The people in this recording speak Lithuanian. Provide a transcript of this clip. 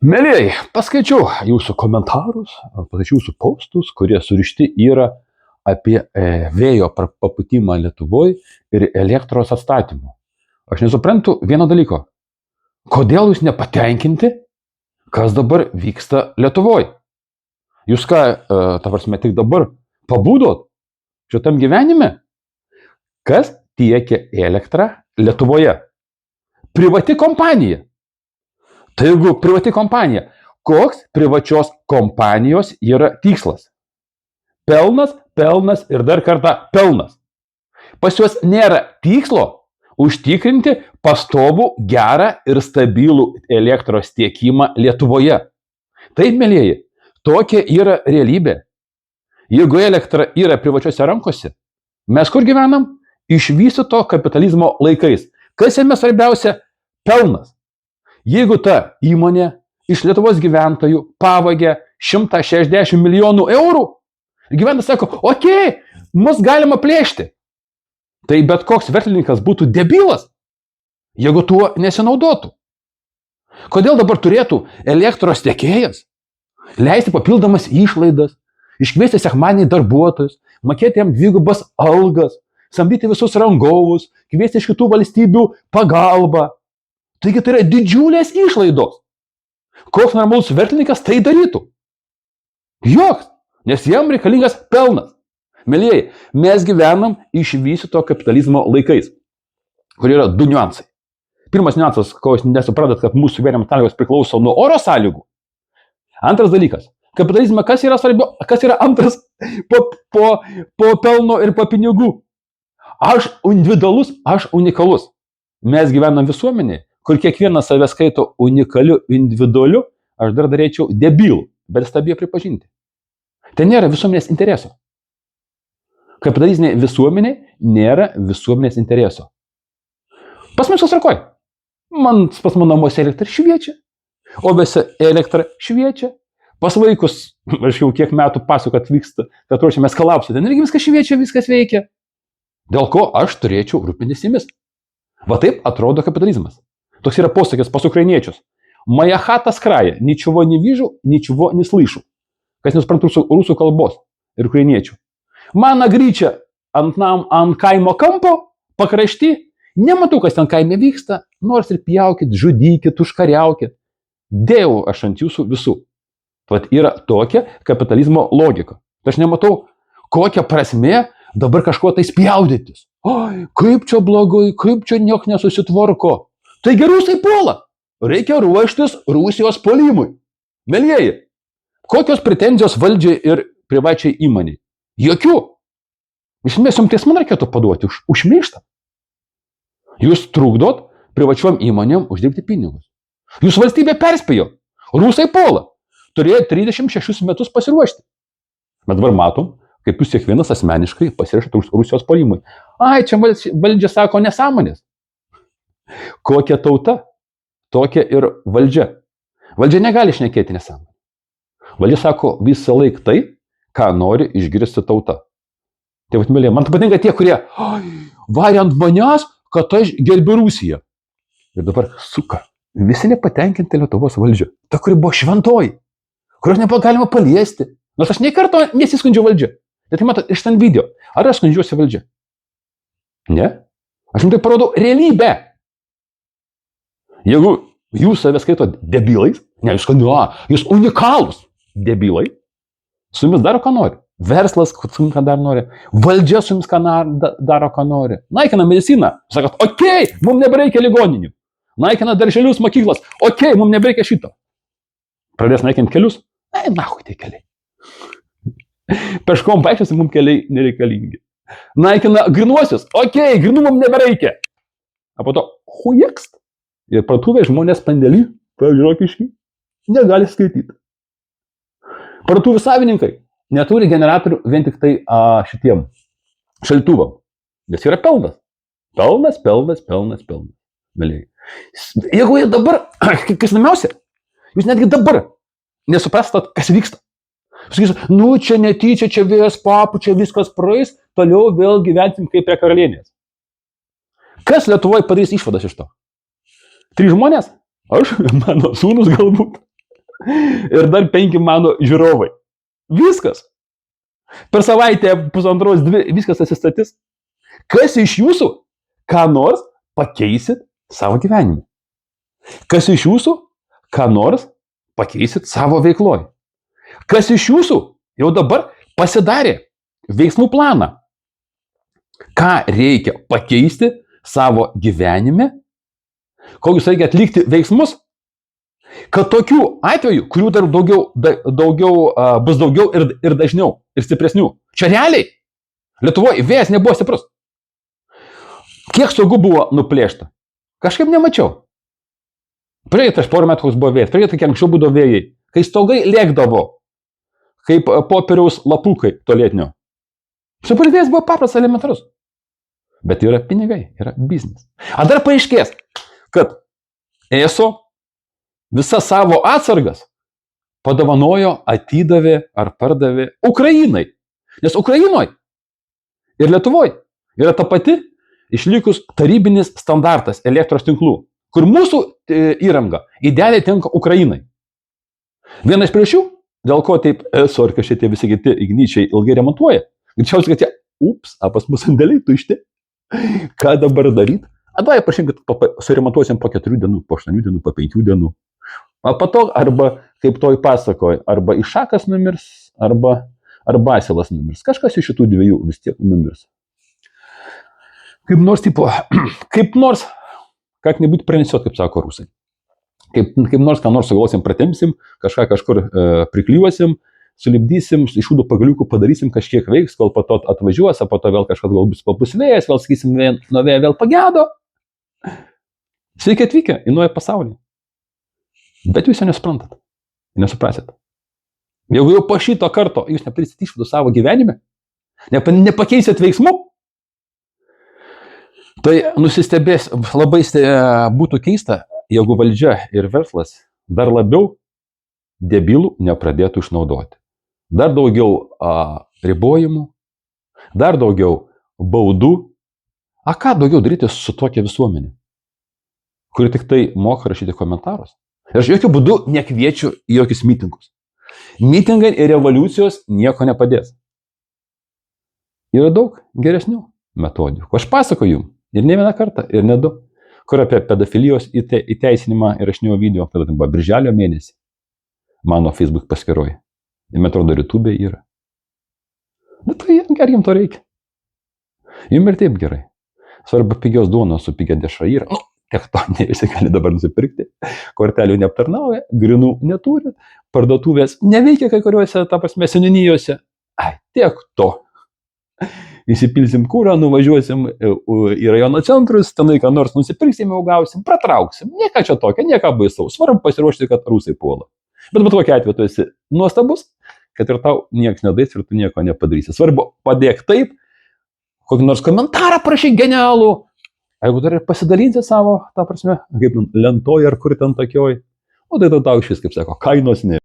Mielieji, paskaičiau jūsų komentarus, paskaičiau jūsų postus, kurie surišti yra apie vėjo papūtimą Lietuvoje ir elektros atstatymą. Aš nesuprantu vieno dalyko. Kodėl jūs nepatenkinti, kas dabar vyksta Lietuvoje? Jūs ką, ta prasme, tik dabar pabudot šitam gyvenime? Kas tiekia elektrą Lietuvoje? Privati kompanija. Tai jeigu privati kompanija, koks privačios kompanijos yra tikslas? Pelnas, pelnas ir dar kartą pelnas. Pas juos nėra tikslo užtikrinti pastovų, gerą ir stabilų elektros tiekimą Lietuvoje. Taip, mielieji, tokia yra realybė. Jeigu elektra yra privačiose rankose, mes kur gyvenam? Išvystyto kapitalizmo laikais. Kas jame svarbiausia? Pelnas. Jeigu ta įmonė iš Lietuvos gyventojų pavagė 160 milijonų eurų, gyventojas sako, okei, mus galima plėšti. Tai bet koks verslininkas būtų debilas, jeigu tuo nesinaudotų. Kodėl dabar turėtų elektros tiekėjas leisti papildomas išlaidas, iškviesti sekmadienį darbuotojus, mokėti jam dvigubas algas, samdyti visus rangovus, kviesti iš kitų valstybių pagalbą? Taigi tai yra didžiulės išlaidos. Koks normalus verslininkas tai darytų? Joks, nes jam reikalingas pelnas. Mielieji, mes gyvenam išvystyto kapitalizmo laikais, kur yra du niuansai. Pirmas niuansas, ko jūs nesuprantat, kad mūsų gyvenimo sąlygos priklauso nuo oro sąlygų. Antras dalykas, kapitalizme kas yra svarbiau, kas yra antras po pelno ir po pinigų? Aš individualus, aš unikalus. Mes gyvenam visuomenėje, kur kiekvienas save skaito unikaliu, individualiu, aš dar darėčiau debilų, bet stabie pripažinti. Tai nėra visuomenės intereso. Kapitalistinė visuomenė nėra visuomenės intereso. Pas mus susrakoj. Pas mano namuose elektra šviečia, o visi elektra šviečia. Pas vaikus, aš jau kiek metų pasakoju, kad vyksta, kad ruošiamės kalapsų, ten irgi viskas šviečia, viskas veikia. Dėl ko aš turėčiau rūpintis jumis. Va taip atrodo kapitalizmas. Toks yra posakis pas украiniečius. Моя хата с края, ничего не вижу, ничего не слышу. Kas nesupranta rusų kalbos ir ukrainiečių. Mano gryčia ant kaimo kampo, pakrašty, nematau, kas ten kaime vyksta, nors ir pjaukit, žudykit, užkariaukit. Dėjau aš ant jūsų visų. Vat yra tokia kapitalizmo logika. Aš nematau, kokia prasmė dabar kažko tai spjaudytis. Oi, kaip čia blogai, kaip čia niek nesusitvarko. Taigi rusai puola. Reikia ruoštis Rusijos puolimui. Mielieji, kokios pretenzijos valdžiai ir privačiai įmonei? Jokių. Iš esmės jums teismą reikėtų paduoti už šmeižtą. Jūs trukdot privačiom įmonėm uždirbti pinigus. Jūs valstybė perspėjo. Rusai puola. Turėjo 36 metus pasiruošti. Bet dabar matom, kaip jūs kiekvienas asmeniškai pasirašėte Rusijos puolimui. Ai, čia valdžia sako nesąmonės. Kokia tauta, tokia ir valdžia. Valdžia negali šnekėti nesąmonę. Valdžia sako visą laiką tai, ką nori išgirsti tauta. Tai vat, man patinka tie, kurie varė ant manęs, kad aš gerbiu Rusiją. Ir dabar suka. Visi nepatenkinti Lietuvos valdžia. Ta, kuri buvo šventoji, kurios negalima paliesti. Nors aš nei karto nesiskundžiu valdžia. Bet tai matot, iš ten video. Ar aš skundžiuosi valdžia? Ne. Aš jums tai parodau realybę. Jeigu jūs save skaito debilais, ne, jūs unikalūs debilai, su jumis daro, ką nori. Verslas su jumis ką dar nori. Valdžia su jumis ką daro, ką nori. Naikina mediciną. Sakot, okei, mums nebereikia ligoninių. Naikina darželius, mokyklas. Okei, mums nebereikia šito. Pradės naikinti kelius. Nahui tie keliai. Peškom vaikščiasi, mums keliai nereikalingi. Naikina grinuosius. Okei, grinų mums nebereikia. O po to, hujekst. Ir parduotuvėje žmonės pandėlį, pažiūrėkiškai, negali skaityti. Parduotuvių savininkai neturi generatorių vien tik tai šitiem šaldytuvam. Nes yra pelnas. Pelnas, pelnas, pelnas, pelnas. Mėlyje. Jeigu jie dabar, kas namiausia, jūs netgi dabar nesuprastat, kas vyksta. Jūs sakysite, nu čia netyčia, čia vėjas papučia, viskas praeis, toliau vėl gyvensim kaip prie karalienės. Kas Lietuvoje padarys išvadas iš to? 3 žmonės? Aš, mano sūnus galbūt. ir dar 5 mano žiūrovai. Viskas. Per savaitę, pusantros, 2, viskas atsistatys. Kas iš jūsų ką nors pakeisit savo gyvenime? Kas iš jūsų ką nors pakeisit savo veikloj? Kas iš jūsų jau dabar pasidarė veiksmų planą? Ką reikia pakeisti savo gyvenime? Kokius reikia atlikti veiksmus? Kad tokių atvejų, kurių dar bus daugiau ir dažniau, ir stipresnių. Čia realiai Lietuvoje vėjas nebuvo stiprus. Kiek stogų buvo nuplėšta? Kažkaip nemačiau. Prieš porą metų koks buvo vėjas, prieš anksčiau būdavo vėjai, kai stogai lėkdavo, kaip popieriaus lapukai tolėtinio. Šiaip vėjas buvo paprastas, elementarus. Bet yra pinigai, yra biznis. A dar paaiškės, kad ESO visas savo atsargas padovanojo, atidavė ar pardavė Ukrainai. Nes Ukrainoje ir Lietuvoje yra ta pati išlikus tarybinis standartas elektros tinklų, kur mūsų įranga idealiai tinka Ukrainai. Viena iš priežasčių, dėl ko taip ESO ir kažkiek tie visi kiti ignyčiai ilgai remontuoja, greičiausiai, kad pas mus sandėliai tušti. Ką dabar daryti? Davai prašym, kad suremontuosim po 4 dienų, po 8 dienų, po 5 dienų. Po to, arba, kaip toj pasakoja, arba Išakas numirs, arba Asilas numirs. Kažkas iš šitų dviejų vis tiek numirs. Kaip nors, как-нибудь pranešot, kaip sako rusai. Kaip nors, ką nors sugalvosim, pratemsim, kažką kažkur prikliuosim, sulipdysim, iš šūdų pagaliukų padarysim, kažkiek veiks, kol po to atvažiuos, po to vėl kažkas galbūt papus vėjas, vėl sakysim, nuo vėjo vėl pagedo. Sveiki atvykę į naują pasaulį. Bet jūs jo nesuprantat, nesuprasit. Jeigu jau po šito karto jūs nepadarysit išvadų savo gyvenime, nepakeisit veiksmų, tai nusistebės, labai būtų keista, jeigu valdžia ir verslas dar labiau debilų nepradėtų išnaudoti. Dar daugiau ribojimų, dar daugiau baudų. A ką daugiau daryti su tokia visuomenė, kuri tik tai moka rašyti komentarus? Ir aš jokių būdų nekviečiu į jokius mitingus. Mitingai ir revoliucijos nieko nepadės. Yra daug geresnių metodų. Aš pasakoju jums, ir ne vieną kartą, ir ne 2, kur apie pedofilijos įteisinimą įrašinėjau video, tada tai buvo birželio mėnesį, mano Facebook paskyroje. Ir man atrodo, YouTube yra. Bet tai ar jums to reikia? Jums ir taip gerai. Svarbu pigios duonos su pigia dešra yra. Tiek to ne visi gali dabar nusipirkti. Kortelių neaptarnauja, grinų neturit, parduotuvės neveikia kai kuriuose, ta prasme, seniūnijose. Tiek to. Įsipilsim kūrą, nuvažiuosim į rajono centrus, tenai ką nors nusipirksim, jau gausim, pratrauksim. Nieka čia tokia, nieka baisaus. Svarbu pasiruošti, kad rusai puola. Bet kokiu atveju tu esi nuostabus, kad ir tau nieks nedais ir tu nieko nepadarysi. Svarbu padėk taip, kokį nors komentarą prašyk genialų. Jeigu dar ir pasidalinti savo, ta prasme, kaip lentoj ar kur ten tokioj, o tai tau iš vis, kaip sako, kainos ne.